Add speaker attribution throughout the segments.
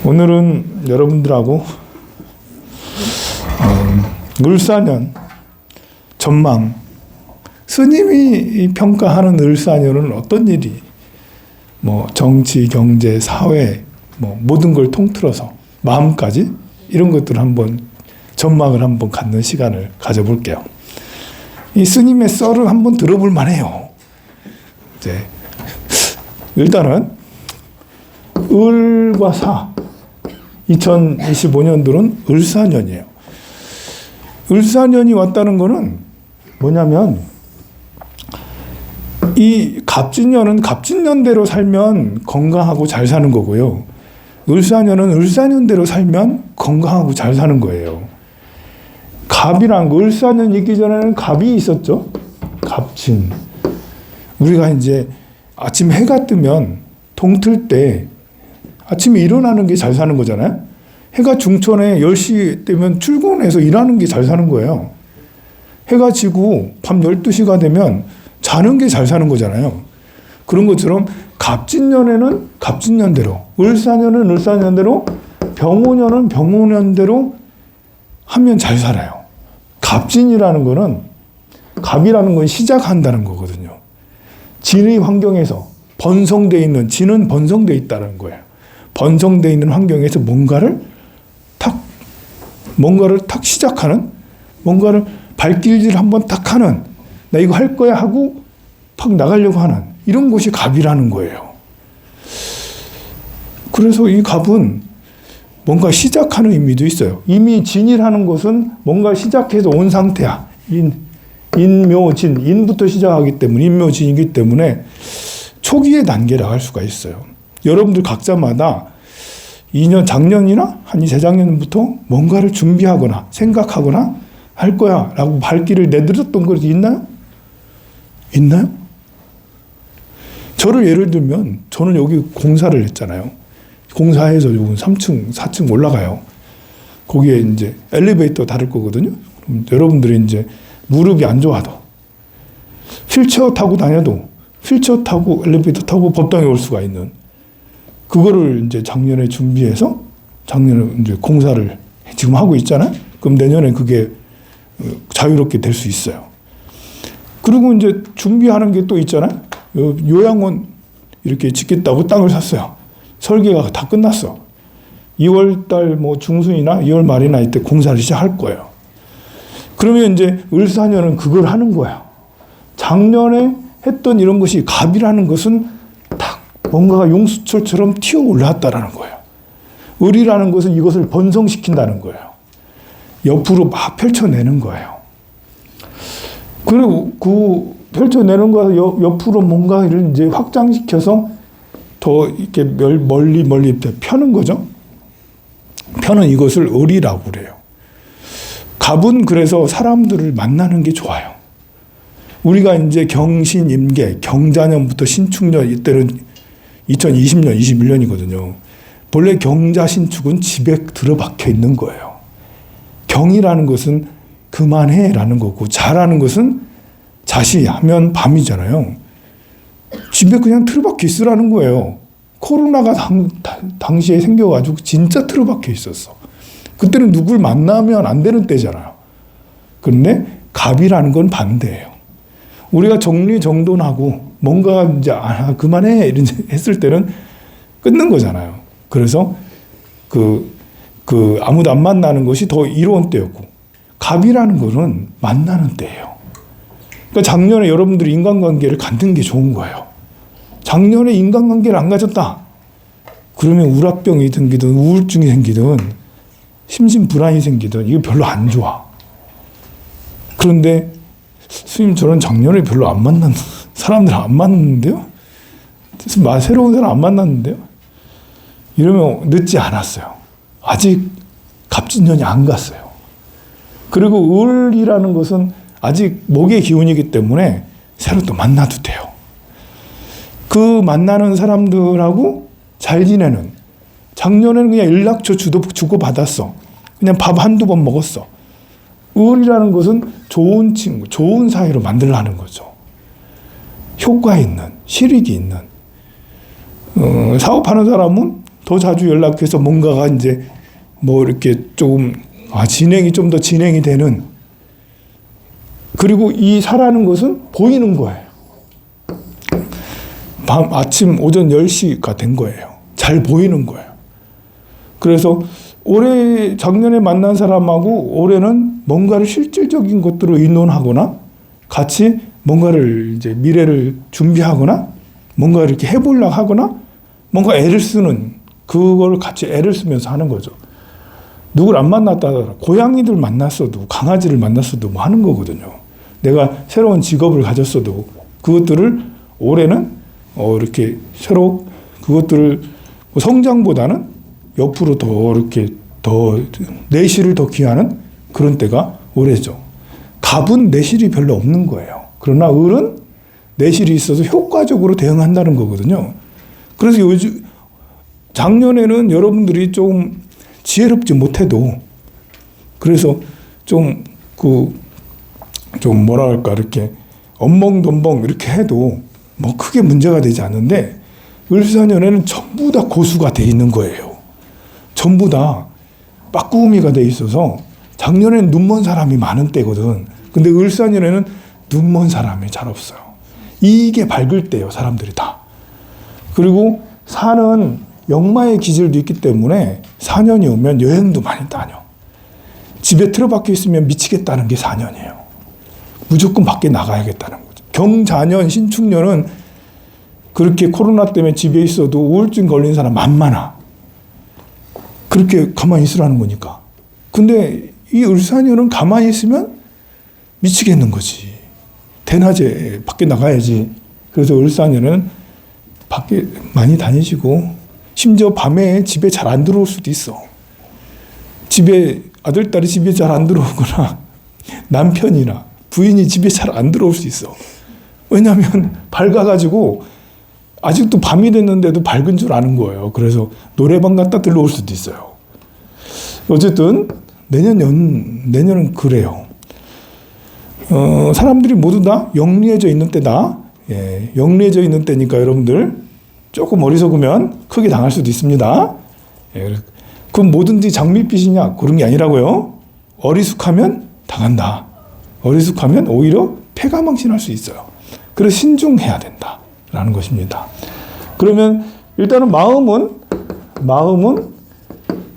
Speaker 1: 오늘은 여러분들하고 을사년 전망, 스님이 평가하는 을사년은 어떤 일이 정치, 경제, 사회 모든 걸 통틀어서 마음까지 이런 것들을 한번 전망을 한번 갖는 시간을 가져볼게요. 이 스님의 썰을 한번 들어볼 만해요. 이제 일단은 을과 사 2025년도는 을사년이에요. 을사년이 왔다는 거는 뭐냐면 이 갑진년은 갑진년대로 살면 건강하고 잘 사는 거고요. 을사년은 을사년대로 살면 건강하고 잘 사는 거예요. 갑이란 거, 을사년 있기 전에는 갑이 있었죠. 갑진. 우리가 이제 아침 해가 뜨면 동틀 때 아침에 일어나는 게 잘 사는 거잖아요. 해가 중천에 10시 되면 출근해서 일하는 게 잘 사는 거예요. 해가 지고 밤 12시가 되면 자는 게 잘 사는 거잖아요. 그런 것처럼 갑진년에는 갑진년대로, 을사년은 을사년대로, 병오년은 병오년대로 하면 잘 살아요. 갑진이라는 거는, 갑이라는 건 시작한다는 거거든요. 진의 환경에서 번성되어 있는, 진은 번성되어 있다는 거예요. 번성되어 있는 환경에서 뭔가를 탁 시작하는, 뭔가를 발길질 한번 딱 하는, 나 이거 할 거야 하고 팍 나가려고 하는 이런 것이 갑이라는 거예요. 그래서 이 갑은 뭔가 시작하는 의미도 있어요. 이미 진이라는 것은 뭔가 시작해서 온 상태야. 인묘진, 인부터 시작하기 때문에, 인묘진이기 때문에 초기의 단계라고 할 수가 있어요. 여러분들 각자마다 2년, 작년이나 아니 재작년부터 뭔가를 준비하거나 생각하거나 할 거야 라고 발길을 내들었던 것이 있나요? 있나요? 저를 예를 들면 저는 여기 공사를 했잖아요. 공사해서 3층, 4층 올라가요. 거기에 이제 엘리베이터 다를 거거든요. 그럼 여러분들이 이제 무릎이 안 좋아도 휠체어 타고 다녀도 휠체어 타고 엘리베이터 타고 법당에 올 수가 있는, 그거를 이제 작년에 준비해서 작년에 이제 공사를 지금 하고 있잖아요. 그럼 내년에 그게 자유롭게 될 수 있어요. 그리고 이제 준비하는 게 또 있잖아요. 요양원 이렇게 짓겠다고 땅을 샀어요. 설계가 다 끝났어. 2월달 중순이나 2월 말이나 이때 공사를 시작할 거예요. 그러면 이제 을사년은 그걸 하는 거예요. 작년에 했던 이런 것이, 갑이라는 것은 딱 뭔가가 용수철처럼 튀어 올라왔다라는 거예요. 을이라는 것은 이것을 번성시킨다는 거예요. 옆으로 막 펼쳐내는 거예요. 그리고 그 펼쳐내는 거에서 옆으로 뭔가를 이제 확장시켜서 더 이렇게 멀리 펴는 거죠. 펴는 이것을 을이라고 그래요. 갑은 그래서 사람들을 만나는 게 좋아요. 우리가 이제 경신, 임계, 경자년부터 신축년, 이때는 2020년, 21년이거든요. 본래 경자, 신축은 집에 들어박혀 있는 거예요. 경이라는 것은 그만해라는 거고, 자라는 것은 자시 하면 밤이잖아요. 집에 그냥 틀어박혀 있으라는 거예요. 코로나가 당시에 생겨가지고 진짜 틀어박혀 있었어. 그때는 누굴 만나면 안 되는 때잖아요. 그런데 갑이라는 건 반대예요. 우리가 정리정돈하고 뭔가 이제 그만해 이런 했을 때는 끊는 거잖아요. 그래서 아무도 안 만나는 것이 더 이로운 때였고, 갑이라는 거는 만나는 때예요. 그러니까 작년에 여러분들이 인간관계를 갖는 게 좋은 거예요. 작년에 인간관계를 안 가졌다. 그러면 우라병이 생기든 우울증이 생기든 심신불안이 생기든 이거 별로 안 좋아. 그런데 스님, 저는 작년에 별로 안 만난 사람들 안 만났는데요? 새로운 사람 안 만났는데요? 이러면 늦지 않았어요. 아직 갑진년이 안 갔어요. 그리고 을이라는 것은 아직 목의 기운이기 때문에 새로 또 만나도 돼요. 그 만나는 사람들하고 잘 지내는, 작년에는 그냥 연락처 주고 받았어. 그냥 밥 한두 번 먹었어. 을이라는 것은 좋은 친구, 좋은 사이로 만들려는 거죠. 효과 있는, 실익이 있는. 사업하는 사람은 더 자주 연락해서 뭔가가 이제 뭐 이렇게 조금 진행이 좀 더 진행이 되는. 그리고 이 사라는 것은 보이는 거예요. 아침 오전 10시가 된 거예요. 잘 보이는 거예요. 그래서 작년에 만난 사람하고 올해는 뭔가를 실질적인 것들을 의논하거나 같이 뭔가를 이제 미래를 준비하거나 뭔가 이렇게 해보려고 하거나 뭔가 애를 쓰는, 그걸 같이 애를 쓰면서 하는 거죠. 누굴 안 만났다 하더라도 고양이들 만났어도 강아지를 만났어도 뭐 하는 거거든요. 내가 새로운 직업을 가졌어도 그것들을 올해는 이렇게 새로 그것들을 성장보다는 옆으로 더 이렇게 더 내실을 더 귀하는 그런 때가 올해죠. 갑은 내실이 별로 없는 거예요. 그러나 을은 내실이 있어서 효과적으로 대응한다는 거거든요. 그래서 작년에는 여러분들이 좀 지혜롭지 못해도, 그래서 좀 뭐랄까, 이렇게 엉벙덤벙 이렇게 해도 뭐 크게 문제가 되지 않는데, 을사년에는 전부 다 고수가 돼 있는 거예요. 전부 다 빠꾸미가 돼 있어서, 작년에는 눈먼 사람이 많은 때거든. 근데 을사년에는 눈먼 사람이 잘 없어요. 이게 밝을 때예요, 사람들이 다. 그리고 사는 역마의 기질도 있기 때문에 4년이 오면 여행도 많이 다녀. 집에 틀어박혀 있으면 미치겠다는 게 4년이에요. 무조건 밖에 나가야겠다는 거죠. 경자년, 신축년은 그렇게 코로나 때문에 집에 있어도 우울증 걸린 사람 만만하. 그렇게 가만히 있으라는 거니까. 근데 이 을사년은 가만히 있으면 미치겠는 거지. 대낮에 밖에 나가야지. 그래서 을사년은 밖에 많이 다니시고, 심지어 밤에 집에 잘 안 들어올 수도 있어. 집에 아들, 딸이 집에 잘 안 들어오거나 남편이나 부인이 집에 잘 안 들어올 수 있어. 왜냐하면 밝아가지고 아직도 밤이 됐는데도 밝은 줄 아는 거예요. 그래서 노래방 갔다 들러올 수도 있어요. 어쨌든 내년은 그래요. 사람들이 모두 다 영리해져 있는 때다. 예, 영리해져 있는 때니까 여러분들 조금 어리석으면 크게 당할 수도 있습니다. 예, 그럼 뭐든지 장밋빛이냐 그런 게 아니라고요. 어리숙하면 당한다. 어리숙하면 오히려 패가망신할 수 있어요. 그래서 신중해야 된다라는 것입니다. 그러면 일단은 마음은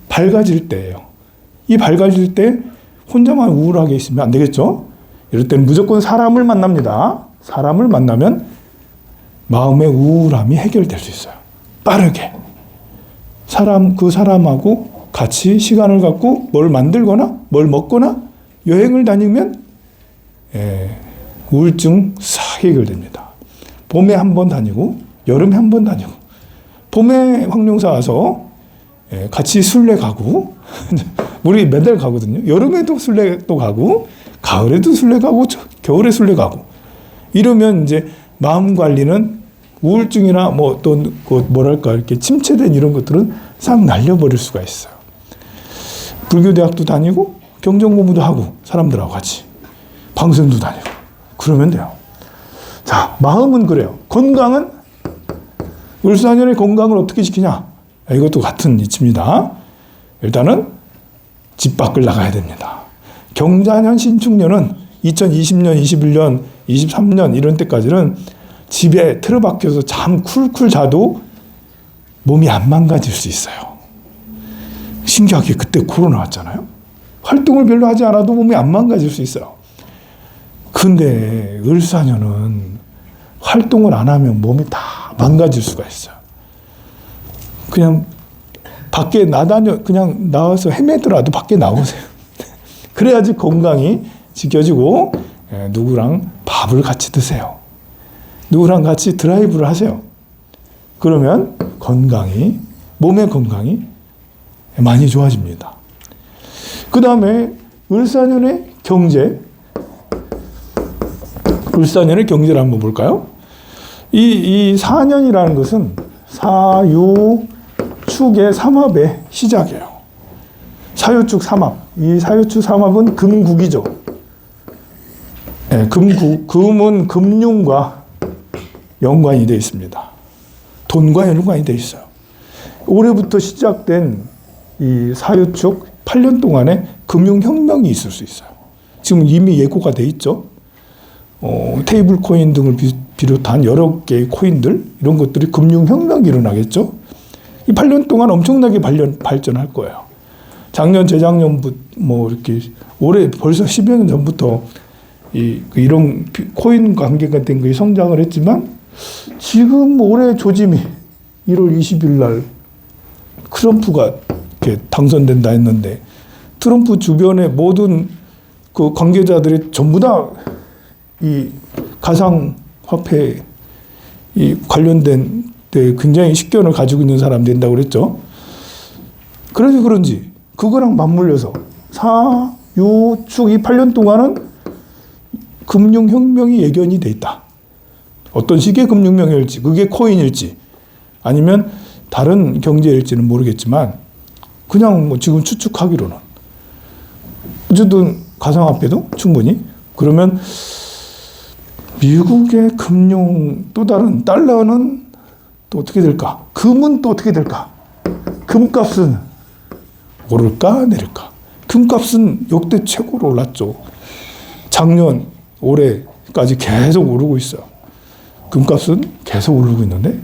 Speaker 1: 밝아질 때예요. 이 밝아질 때 혼자만 우울하게 있으면 안 되겠죠. 이럴 때는 무조건 사람을 만납니다. 사람을 만나면 마음의 우울함이 해결될 수 있어요. 빠르게. 그 사람하고 같이 시간을 갖고 뭘 만들거나 뭘 먹거나 여행을 다니면 우울증 싹 해결됩니다. 봄에 한 번 다니고 여름에 한 번 다니고, 봄에 황룡사 와서 같이 순례 가고 우리 매달 가거든요. 여름에도 순례 또 가고 가을에도 순례 가고 겨울에 순례 가고, 이러면 이제 마음 관리는 우울증이나 뭐 또 뭐랄까 이렇게 침체된 이런 것들은 싹 날려버릴 수가 있어요. 불교대학도 다니고 경전 공부도 하고 사람들하고 같이 방송도 다니고 그러면 돼요. 자, 마음은 그래요. 건강은 을사년의 건강을 어떻게 지키냐? 이것도 같은 이치입니다. 일단은 집 밖을 나가야 됩니다. 경자년, 신축년은 2020년, 21년, 23년 이런 때까지는 집에 틀어박혀서 잠 쿨쿨 자도 몸이 안 망가질 수 있어요. 신기하게 그때 코로나 왔잖아요. 활동을 별로 하지 않아도 몸이 안 망가질 수 있어요. 근데 을사년은 활동을 안 하면 몸이 다 망가질 수가 있어요. 그냥 밖에 그냥 나와서 헤매더라도 밖에 나오세요. 그래야지 건강이 지켜지고, 누구랑 밥을 같이 드세요. 누구랑 같이 드라이브를 하세요. 그러면 몸의 건강이 많이 좋아집니다. 그 다음에 을사년의 경제를 한번 볼까요? 이 4년이라는 것은 사유축의 삼합의 시작이에요. 사유축 삼합. 이 사유축 삼합은 금국이죠. 금은 금융과 연관이 되어 있습니다. 돈과 연관이 되어 있어요. 올해부터 시작된 이 사유축 8년 동안에 금융혁명이 있을 수 있어요. 지금 이미 예고가 돼 있죠. 테이블 코인 등을 비롯한 여러 개의 코인들, 이런 것들이 금융혁명이 일어나겠죠. 이 8년 동안 엄청나게 발전할 거예요. 작년, 재작년부터 뭐 이렇게 올해 벌써 10여 년 전부터 이런 코인 관계가 된 것이 성장을 했지만 지금 올해 조짐이 1월 20일 날 트럼프가 이렇게 당선된다 했는데 트럼프 주변의 모든 그 관계자들이 전부 다 이 가상화폐 이 관련된 데 굉장히 식견을 가지고 있는 사람이 된다고 그랬죠. 그래서 그런지 그거랑 맞물려서 사유축 이 8년 동안은 금융혁명이 예견이 돼 있다. 어떤 식의 금융혁명일지, 그게 코인일지 아니면 다른 경제일지는 모르겠지만 그냥 뭐 지금 추측하기로는 어쨌든 가상화폐도 충분히 그러면 미국의 금융 또 다른 달러는 또 어떻게 될까? 금은 또 어떻게 될까? 금값은 오를까 내릴까? 금값은 역대 최고로 올랐죠. 작년 올해까지 계속 오르고 있어요. 금값은 계속 오르고 있는데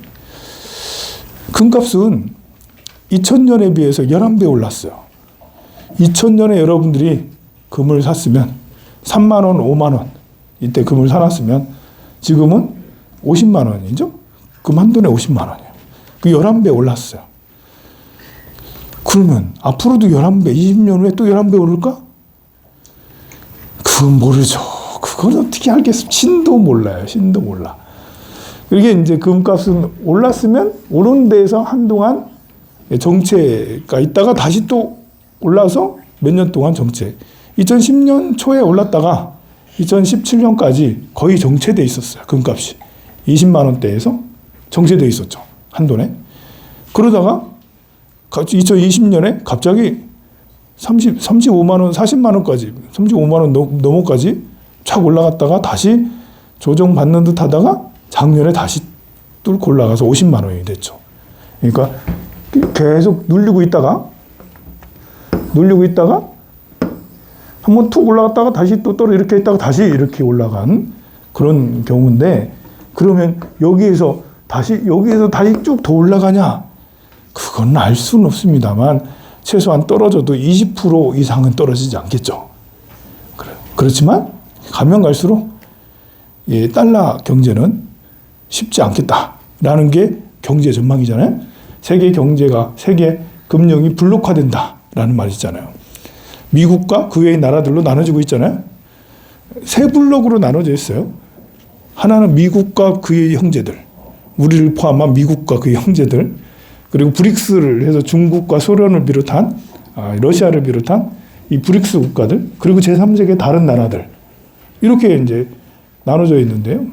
Speaker 1: 금값은 2000년에 비해서 11배 올랐어요. 2000년에 여러분들이 금을 샀으면 3만 원, 5만 원 이때 금을 사놨으면 지금은 50만 원이죠. 금 한 돈에 50만 원이에요. 그 11배 올랐어요. 그러면 앞으로도 11배, 20년 후에 또 11배 오를까? 그건 모르죠. 그건 어떻게 알겠습니까? 신도 몰라요. 신도 몰라. 이게 이제 금값은 올랐으면 오른 데에서 한동안 정체가 있다가 다시 또 올라서 몇 년 동안 정체. 2010년 초에 올랐다가 2017년까지 거의 정체돼 있었어요. 금값이. 20만 원대에서 정체돼 있었죠. 한돈에. 그러다가 2020년에 갑자기 35만 원, 40만 원까지, 35만 원 넘어까지 쫙 올라갔다가 다시 조정받는 듯 하다가 작년에 다시 뚫고 올라가서 50만 원이 됐죠. 그러니까 계속 눌리고 있다가 한번 툭 올라갔다가 다시 또 이렇게 있다가 다시 이렇게 올라간 그런 경우인데 그러면 여기에서 다시 쭉 더 올라가냐? 그건 알 수는 없습니다만 최소한 떨어져도 20% 이상은 떨어지지 않겠죠. 그렇지만 가면 갈수록 달러 경제는 쉽지 않겠다라는 게 경제 전망이잖아요. 세계 금융이 블록화된다라는 말이 있잖아요. 미국과 그 외의 나라들로 나눠지고 있잖아요. 세 블록으로 나눠져 있어요. 하나는 미국과 그의 형제들, 우리를 포함한 미국과 그의 형제들, 그리고 브릭스를 해서 중국과 소련을 비롯한 러시아를 비롯한 이 브릭스 국가들, 그리고 제3세계 다른 나라들 이렇게 이제 나눠져 있는데요.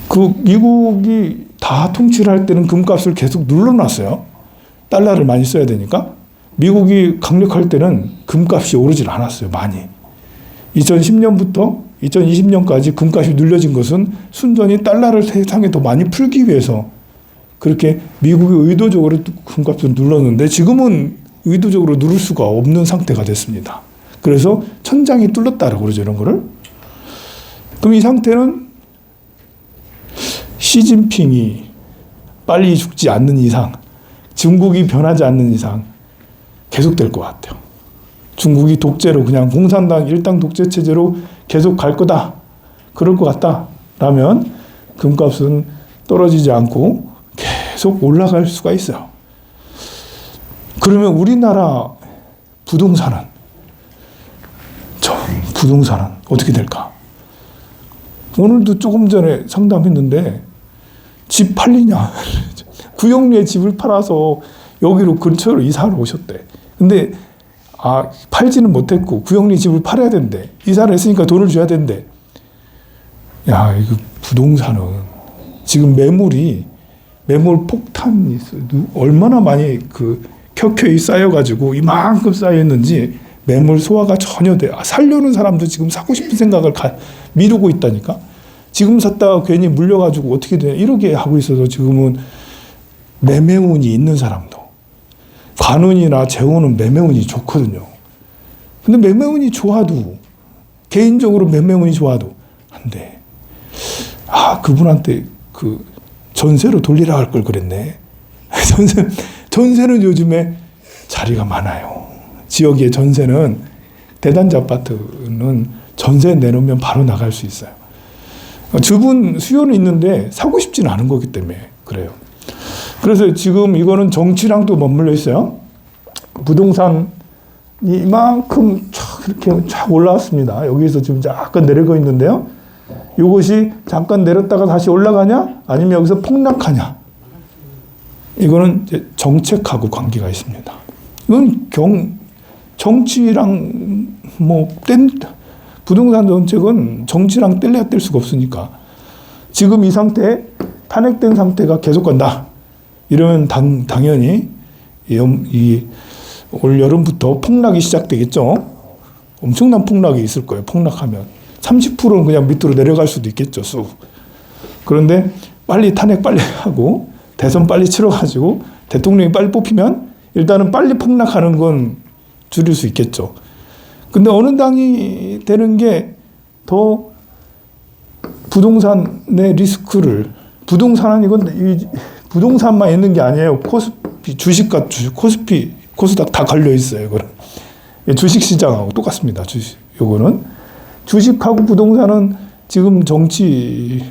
Speaker 1: 그 미국이 다 통치를 할 때는 금값을 계속 눌러놨어요. 달러를 많이 써야 되니까. 미국이 강력할 때는 금값이 오르질 않았어요. 많이. 2010년부터 2020년까지 금값이 눌려진 것은 순전히 달러를 세상에 더 많이 풀기 위해서 그렇게 미국이 의도적으로 금값을 눌렀는데 지금은 의도적으로 누를 수가 없는 상태가 됐습니다. 그래서 천장이 뚫렸다라고 그러죠. 이런 거를. 그럼 이 상태는 시진핑이 빨리 죽지 않는 이상, 중국이 변하지 않는 이상 계속될 것 같아요. 중국이 독재로 그냥 공산당 일당 독재 체제로 계속 갈 거다. 그럴 것 같다. 라면 금값은 떨어지지 않고 계속 올라갈 수가 있어요. 그러면 우리나라 부동산은 어떻게 될까? 오늘도 조금 전에 상담했는데 집 팔리냐? 구영리에 집을 팔아서 여기로 근처로 이사를 오셨대. 근데 팔지는 못했고 구영리 집을 팔아야 된대. 이사를 했으니까 돈을 줘야 된대. 야, 이거 부동산은 지금 매물 폭탄이 있어요. 얼마나 많이 켜켜이 쌓여가지고 이만큼 쌓여있는지 매물 소화가 전혀 돼. 살려는 사람도 지금 사고 싶은 생각을 미루고 있다니까. 지금 샀다가 괜히 물려가지고 어떻게 되냐 이렇게 하고 있어서 지금은 매매운이 있는 사람도. 관운이나 재운은 매매운이 좋거든요. 근데 매매운이 좋아도, 개인적으로 매매운이 좋아도 안 돼. 그분한테 그 전세로 돌리라 할 걸 그랬네. 전세는 요즘에 자리가 많아요. 지역의 전세는, 대단지 아파트는 전세 내놓으면 바로 나갈 수 있어요. 주분 수요는 있는데 사고 싶지는 않은 거기 때문에 그래요. 그래서 지금 이거는 정치랑 또 맞물려 있어요. 부동산이 이만큼 이렇게 쫙 올라왔습니다. 여기서 지금 잠깐 내려가 있는데요. 이것이 잠깐 내렸다가 다시 올라가냐? 아니면 여기서 폭락하냐? 이거는 이제 정책하고 관계가 있습니다. 이건 정치랑 부동산 정책은 정치랑 뗄래야 뗄 수가 없으니까. 지금 이 상태, 탄핵된 상태가 계속 간다. 이러면 당연히 올 여름부터 폭락이 시작되겠죠. 엄청난 폭락이 있을 거예요. 폭락하면 30%는 그냥 밑으로 내려갈 수도 있겠죠. 쑥. 그런데 빨리 탄핵 빨리 하고 대선 빨리 치러가지고 대통령이 빨리 뽑히면 일단은 빨리 폭락하는 건 줄일 수 있겠죠. 근데 어느 당이 되는 게 더 부동산의 리스크를, 부동산은 이건 부동산만 있는 게 아니에요. 코스피, 주식과 코스닥 다 걸려 있어요. 이거는 주식 시장하고 똑같습니다. 요거는 주식하고 부동산은 지금 정치판하고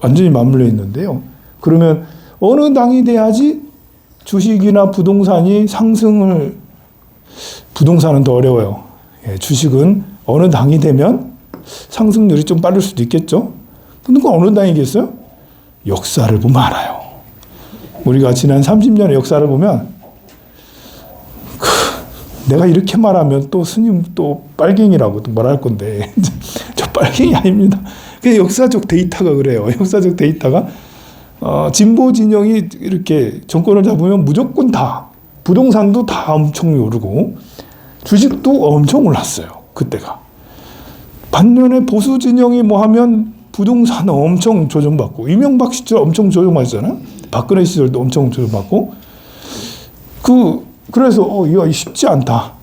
Speaker 1: 완전히 맞물려 있는데요. 그러면 어느 당이 돼야지 주식이나 부동산이 상승을, 부동산은 더 어려워요. 주식은 어느 당이 되면 상승률이 좀 빠를 수도 있겠죠. 근데 그 어느 당이겠어요? 역사를 보면 알아요. 우리가 지난 30년의 역사를 보면 내가 이렇게 말하면 또 스님 또 빨갱이라고 또 말할 건데 저 빨갱이 아닙니다. 그냥 역사적 데이터가 그래요. 역사적 데이터가 진보 진영이 이렇게 정권을 잡으면 무조건 다, 부동산도 다 엄청 오르고 주식도 엄청 올랐어요. 그때가. 반면에 보수 진영이 뭐 하면 부동산 엄청 조정받고, 이명박 시절 엄청 조정받았잖아요. 박근혜 시절도 엄청 조정받고. 그래서 이거 쉽지 않다.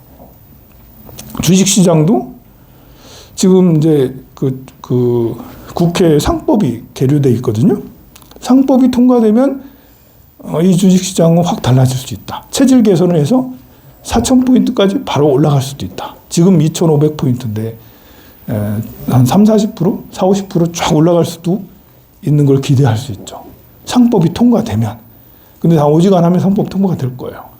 Speaker 1: 주식시장도 지금 이제 그 국회 상법이 계류돼 있거든요. 상법이 통과되면 이 주식시장은 확 달라질 수 있다. 체질 개선을 해서 4,000포인트까지 바로 올라갈 수도 있다. 지금 2,500포인트인데 한 30, 40%? 40, 50% 쫙 올라갈 수도 있는 걸 기대할 수 있죠. 상법이 통과되면. 근데 다 오지간하면 상법 통과가 될 거예요.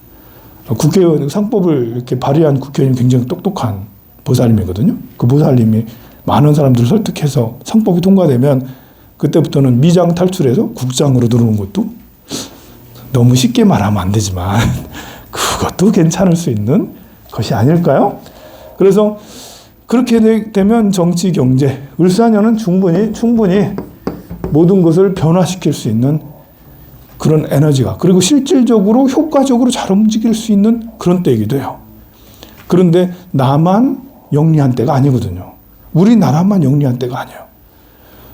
Speaker 1: 국회의원, 상법을 이렇게 발의한 국회의원이 굉장히 똑똑한 보살님이거든요. 그 보살님이 많은 사람들을 설득해서 상법이 통과되면 그때부터는 미장 탈출해서 국장으로 들어오는 것도, 너무 쉽게 말하면 안 되지만 그것도 괜찮을 수 있는 것이 아닐까요? 그래서 그렇게 되면 정치, 경제, 을사년은 충분히 모든 것을 변화시킬 수 있는 그런 에너지가, 그리고 실질적으로 효과적으로 잘 움직일 수 있는 그런 때이기도 해요. 그런데 나만 영리한 때가 아니거든요. 우리나라만 영리한 때가 아니에요.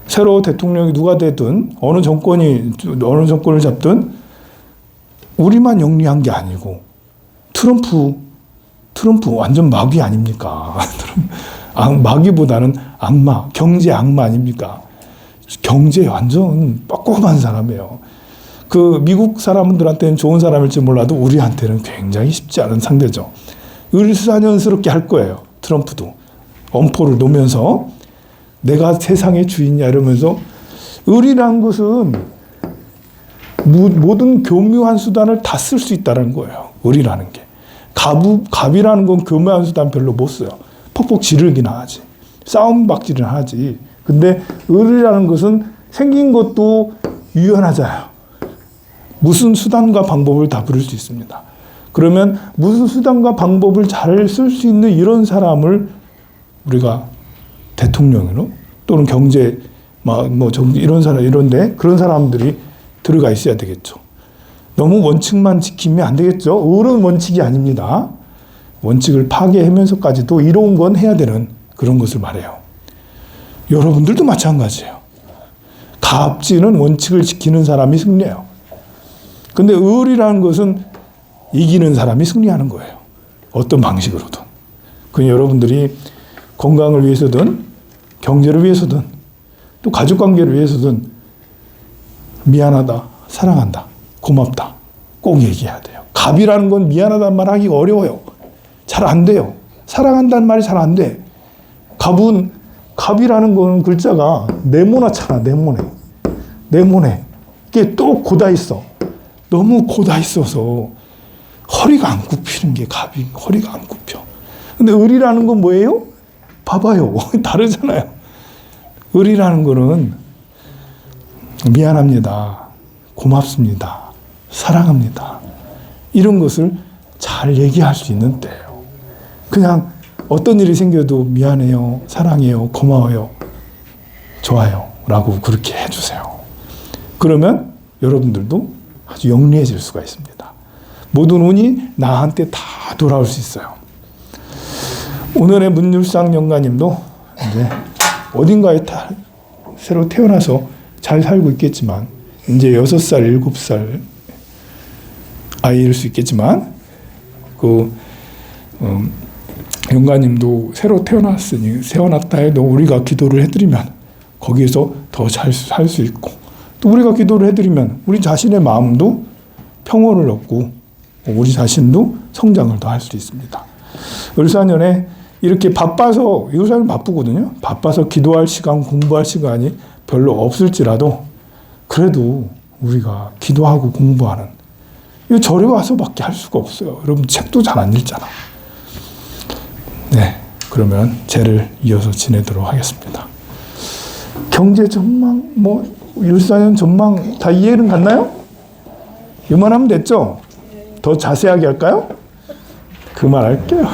Speaker 1: 새로 대통령이 누가 되든 어느 정권을 잡든 우리만 영리한 게 아니고, 트럼프 완전 마귀 아닙니까? 마귀보다는 악마, 경제 악마 아닙니까? 경제 완전 빡빡한 사람이에요. 그 미국 사람들한테는 좋은 사람일지 몰라도 우리한테는 굉장히 쉽지 않은 상대죠. 을사년스럽게 할 거예요. 트럼프도 엄포를 놓으면서 내가 세상의 주인이야 이러면서, 을이란 것은 모든 교묘한 수단을 다 쓸 수 있다는 거예요. 을이라는 게. 갑이라는 건 교묘한 수단 별로 못 써요. 퍽퍽 지르기나 하지. 싸움박질이나 하지. 근데 을이라는 것은 생긴 것도 유연하잖아요. 무슨 수단과 방법을 다 부릴 수 있습니다. 그러면 무슨 수단과 방법을 잘 쓸 수 있는 이런 사람을 우리가 대통령으로, 또는 경제, 이런 사람, 이런데 그런 사람들이 들어가 있어야 되겠죠. 너무 원칙만 지키면 안 되겠죠. 옳은 원칙이 아닙니다. 원칙을 파괴하면서까지도 이로운 건 해야 되는 그런 것을 말해요. 여러분들도 마찬가지예요. 갑진은 원칙을 지키는 사람이 승리해요. 근데 의리라는 것은 이기는 사람이 승리하는 거예요. 어떤 방식으로든. 그 여러분들이 건강을 위해서든 경제를 위해서든 또 가족관계를 위해서든 미안하다, 사랑한다, 고맙다 꼭 얘기해야 돼요. 갑이라는 건 미안하다는 말 하기가 어려워요. 잘 안 돼요. 사랑한다는 말이 잘 안 돼. 갑이라는 거는 글자가 네모나잖아. 네모네. 이게 또 고다 있어. 너무 고다 있어서 허리가 안 굽히는 게 갑이 허리가 안 굽혀. 근데 을이라는 건 뭐예요? 봐봐요. 다르잖아요. 을이라는 거는 미안합니다. 고맙습니다. 사랑합니다. 이런 것을 잘 얘기할 수 있는 때예요. 그냥 어떤 일이 생겨도 미안해요. 사랑해요. 고마워요. 좋아요. 라고 그렇게 해주세요. 그러면 여러분들도 아주 영리해질 수가 있습니다. 모든 운이 나한테 다 돌아올 수 있어요. 오늘의 문율상 영가님도 이제 어딘가에 새로 태어나서 잘 살고 있겠지만 이제 6살, 7살 아이일 수 있겠지만 영가님도 새로 태어났다 해도 우리가 기도를 해드리면 거기에서 더 잘 살 수 있고 또 우리가 기도를 해드리면 우리 자신의 마음도 평온을 얻고 우리 자신도 성장을 더 할 수 있습니다. 을사년에 이렇게 바빠서 요새는 바쁘거든요. 바빠서 기도할 시간, 공부할 시간이 별로 없을지라도 그래도 우리가 기도하고 공부하는 이 절에 와서밖에 할 수가 없어요. 여러분 책도 잘 안 읽잖아. 네, 그러면 제를 이어서 지내도록 하겠습니다. 경제 전망, 을사년 전망 다 이해는 갔나요? 이만하면 됐죠? 더 자세하게 할까요? 그만할게요.